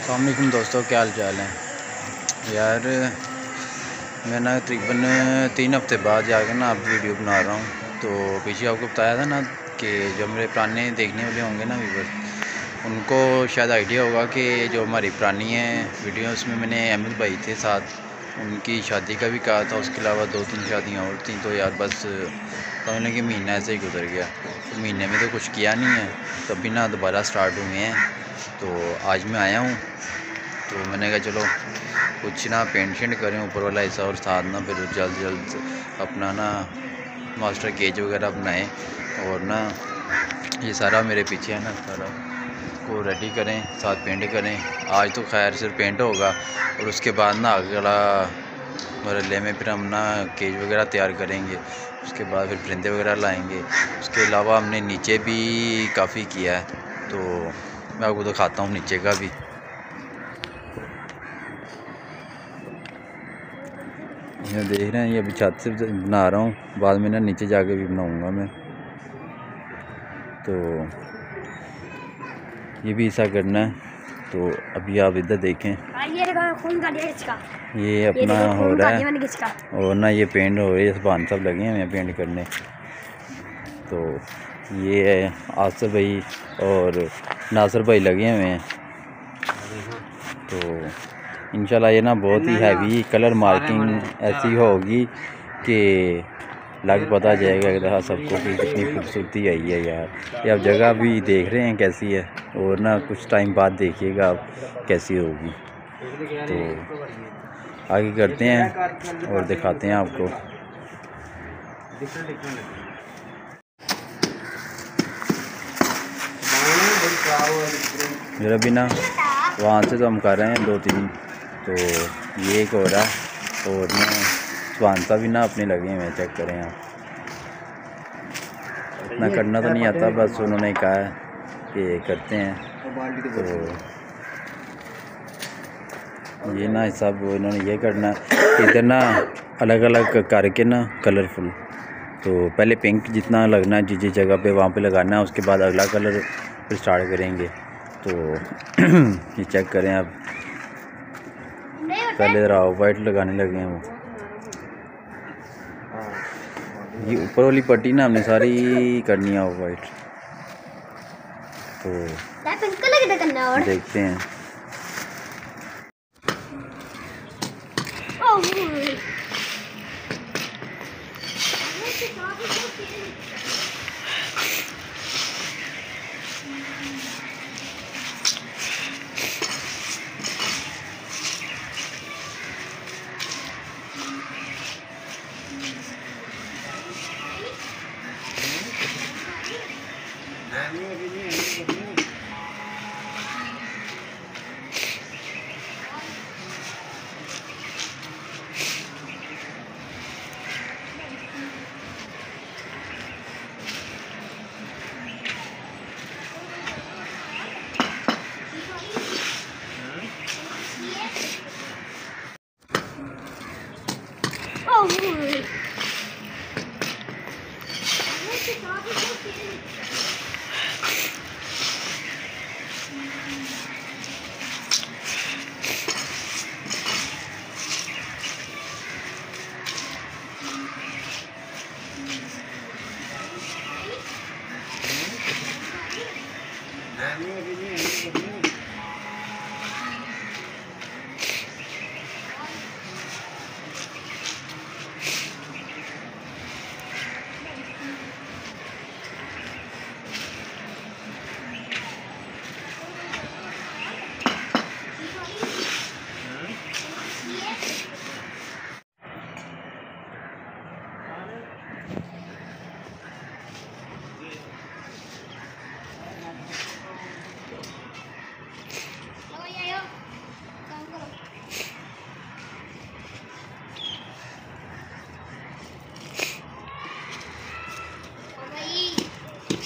अस्सलामुअलैकुम दोस्तों, क्या हाल चाल है यार। मैं ना तकरीबन 3 हफ्ते बाद जाकर ना अब वीडियो बना रहा हूँ। तो पीछे आपको बताया था ना कि जो मेरे पुराने देखने वाले होंगे ना व्यूअर्स, उनको शायद आइडिया होगा कि जो हमारी पुरानी है वीडियो, उसमें मैंने अहमद भाई थे साथ, उनकी शादी का भी कहा था। उसके अलावा 2-3 शादियाँ और थी। तो यार बस समझने कि महीना ऐसे ही गुजर गया। तो महीने में तो कुछ किया नहीं है, तभी ना दोबारा स्टार्ट हुए हैं। तो आज मैं आया हूँ, तो मैंने कहा चलो कुछ ना पेंट शेंट करें ऊपर वाला हिस्सा, और साथ ना फिर जल्द अपना ना मास्टर केज वगैरह बनाएं, और ना ये सारा मेरे पीछे है ना, सारा को रेडी करें, साथ पेंट करें। आज तो खैर सिर्फ पेंट होगा, और उसके बाद ना अगला मरहले में फिर हम ना केज वगैरह तैयार करेंगे। उसके बाद फिर परिंदे वगैरह लाएंगे। उसके अलावा हमने नीचे भी काफ़ी किया है, तो मैं आपको दिखाता हूँ नीचे का भी। ये देख रहे हैं, ये अभी छत से बना रहा हूँ, बाद में ना नीचे जाके भी बनाऊँगा मैं। तो ये भी ऐसा करना है। तो अभी आप इधर देखें, ये अपना हो रहा है, और ना ये पेंट हो रही है, भान सब लगे हैं पेंट करने। तो ये है आसिफ भाई और नासिर भाई लगे हुए हैं। तो इंशाल्लाह ये ना बहुत ही हैवी कलर मार्किंग ऐसी होगी कि लग पता जाएगा कि सबको कि कितनी खूबसूरती आई है यार। ये आप जगह भी देख रहे हैं कैसी है, और ना कुछ टाइम बाद देखिएगा आप कैसी होगी। तो आगे करते हैं और दिखाते हैं आपको। मेरा भी ना वहाँ से तो हम कर रहे हैं 2-3, तो ये एक हो रहा है, और ना स्वानसा भी ना अपने लगे हुए, चेक करें आप। इतना करना तो नहीं आता, बस उन्होंने कहा है कि करते हैं। तो ये ना सब इन्होंने ये करना है, इधर ना अलग अलग करके ना कलरफुल। तो पहले पिंक जितना लगना है जिस जगह पे वहाँ पे लगाना है, उसके बाद अगला कलर फिर स्टार्ट करेंगे। तो ये चेक करें आप, पहले ज़रा वाइट लगाने लगे हैं वो। ये ऊपर वाली पट्टी ना हमने सारी करनी है वाइट। तो देखते हैं।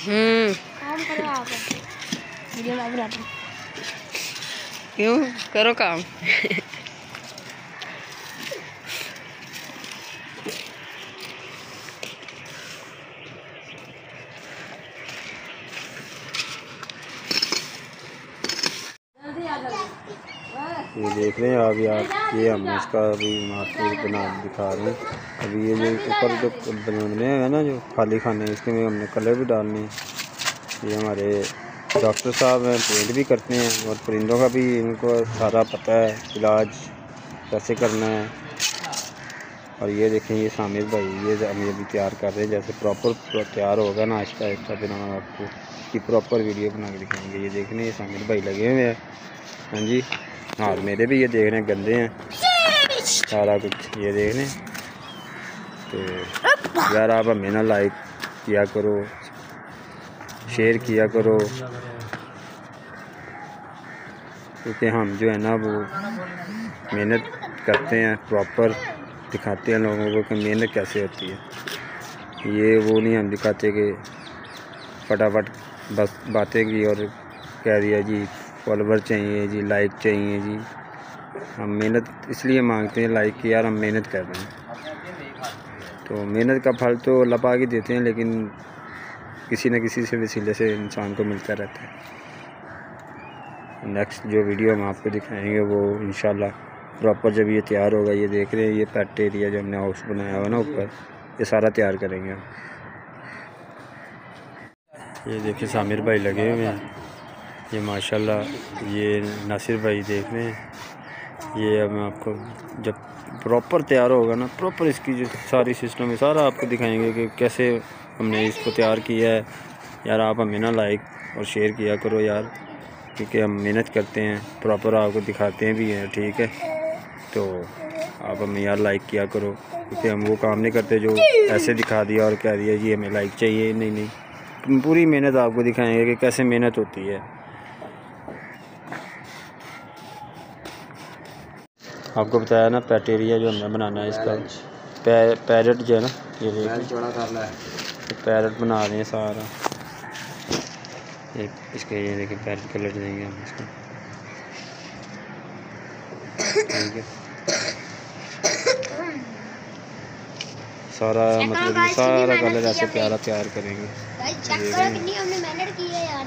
काम करो आप, वीडियो लाइव रहते। क्यों करो काम। जल्दी आ जाओ। ये देख रहे हैं आप यार, ये हम इसका अभी आपको बना दिखा रहे हैं। अभी ये जो ऊपर जो बने हैं ना, जो खाली खाने, इसके में हमने कलर भी डालने हैं। ये हमारे डॉक्टर साहब हैं, पेंट भी करते हैं, और परिंदों का भी इनको सारा पता है, इलाज कैसे करना है। और ये देखें, ये सामिर भाई, ये हम ये भी तैयार कर रहे हैं। जैसे प्रॉपर तैयार होगा ना आहिस्ता आहिस्ता, फिर हम आपको इसकी प्रॉपर वीडियो बना के दिखाएंगे। ये देखने ये सामिर भाई लगे हुए हैं। हाँ जी, हाँ मेरे भी ये देख रहे हैं, गंदे हैं सारा कुछ, ये देख रहे हैं। तो यार आप हमें ना लाइक किया करो, शेयर किया करो, क्योंकि हम जो है ना वो मेहनत करते हैं, प्रॉपर दिखाते हैं लोगों को कि मेहनत कैसे होती है। ये वो नहीं हम दिखाते कि फटाफट बस बातें की और कह दिया जी फॉलोवर चाहिए जी, लाइक चाहिए जी। हम मेहनत इसलिए मांगते हैं लाइक की, यार हम मेहनत कर रहे हैं, तो मेहनत का फल तो अल्लाह पाक ही देते हैं, लेकिन किसी न किसी से वसीले से इंसान को मिलता रहता है। नेक्स्ट जो वीडियो हम आपको दिखाएंगे वो इंशाल्लाह प्रॉपर जब ये तैयार होगा। ये देख रहे हैं, ये पेट एरिया जो हमने हाउस बनाया हुआ ना ऊपर, ये सारा तैयार करेंगे हम। ये देखिए सामिर भाई लगे हुए हैं, ये माशाल्लाह। ये नासिर भाई देख रहे हैं। ये हम आपको जब प्रॉपर तैयार होगा ना, प्रॉपर इसकी जो सारी सिस्टम है सारा आपको दिखाएंगे कि कैसे हमने इसको तैयार किया है। यार आप हमें ना लाइक और शेयर किया करो यार, क्योंकि हम मेहनत करते हैं, प्रॉपर आपको दिखाते हैं भी हैं, ठीक है। तो आप हमें यार लाइक किया करो, क्योंकि हम वो काम नहीं करते जो ऐसे दिखा दिया और कह दिया जी हमें लाइक चाहिए। नहीं नहीं, पूरी मेहनत आपको दिखाएंगे कि कैसे मेहनत होती है। आपको बताया ना पेट एरिया जो हमने बनाना है इसका, पैरेट जो है ना, ये पैरेट बना रहे हैं सारा। इसके ये देखिए पैरेट कलर देंगे हम इसको, ठीक है। सारा मतलब ये सारा कलर ऐसे प्यारा तैयार करेंगे। हमने मेहनत की है यार,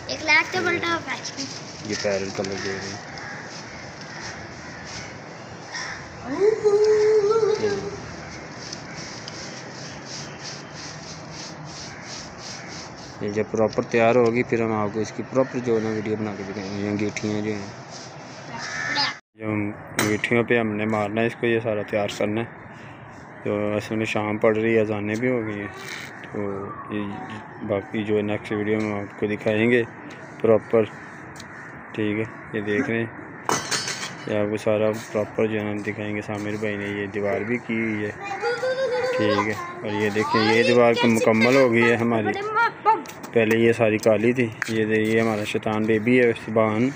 1 लाख तो पलटा। ये पैरेट कलर दे रहे हैं। ये जब प्रॉपर तैयार होगी फिर हम आपको इसकी प्रॉपर जो है ना वीडियो बना के दिखाएंगे। ये अंगीठियाँ जो हैं, जो अंगीठियों पे हमने मारना है इसको, ये सारा तैयार करना है। तो असल में शाम पड़ रही है, अज़ानें भी हो गई हैं, तो ये बाकी जो है नेक्स्ट वीडियो में आपको दिखाएंगे प्रॉपर, ठीक है। ये देख रहे हैं, ये आपको सारा प्रॉपर जो है ना दिखाएंगे। सामिर भाई ने ये दीवार भी की हुई है, ठीक है। और ये देखें, ये दीवार तो मुकम्मल हो गई है हमारी। पहले ये सारी काली थी। ये हमारा शैतान बेबी है सुभान।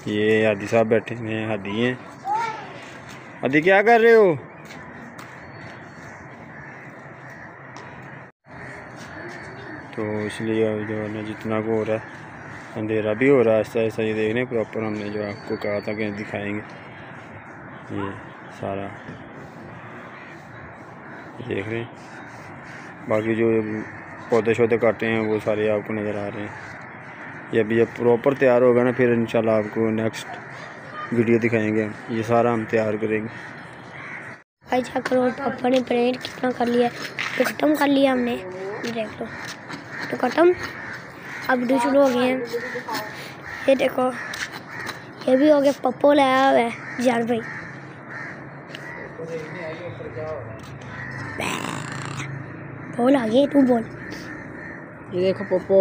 ये हादी साहब बैठे हैं, हादी हैं। हादी क्या कर रहे हो? तो इसलिए जो है ना जितना को हो रहा है, अंधेरा भी हो रहा है ऐसा ऐसा। ये देख रहे हैं प्रॉपर हमने जो आपको कहा था कि दिखाएंगे, ये सारा देख रहे हैं। बाकी जो पौधे शौधे काटे हैं वो सारे आपको नज़र आ रहे हैं। ये अभी जब प्रॉपर तैयार होगा ना फिर इंशाल्लाह आपको नेक्स्ट वीडियो दिखाएंगे। ये सारा हम तैयार करेंगे। भाई क्या करो, पापा ने प्रेयर कितना कर लिया, तो ख़त्म कर लिया हमने, देख लो तो ख़त्म। अब वीडियो शुरू हो गए हैं। ये देखो, ये भी हो गया। पप्पो लाया हुआ है जान भाई। बोल आगे, तू बोल। ये देखो पप्पो।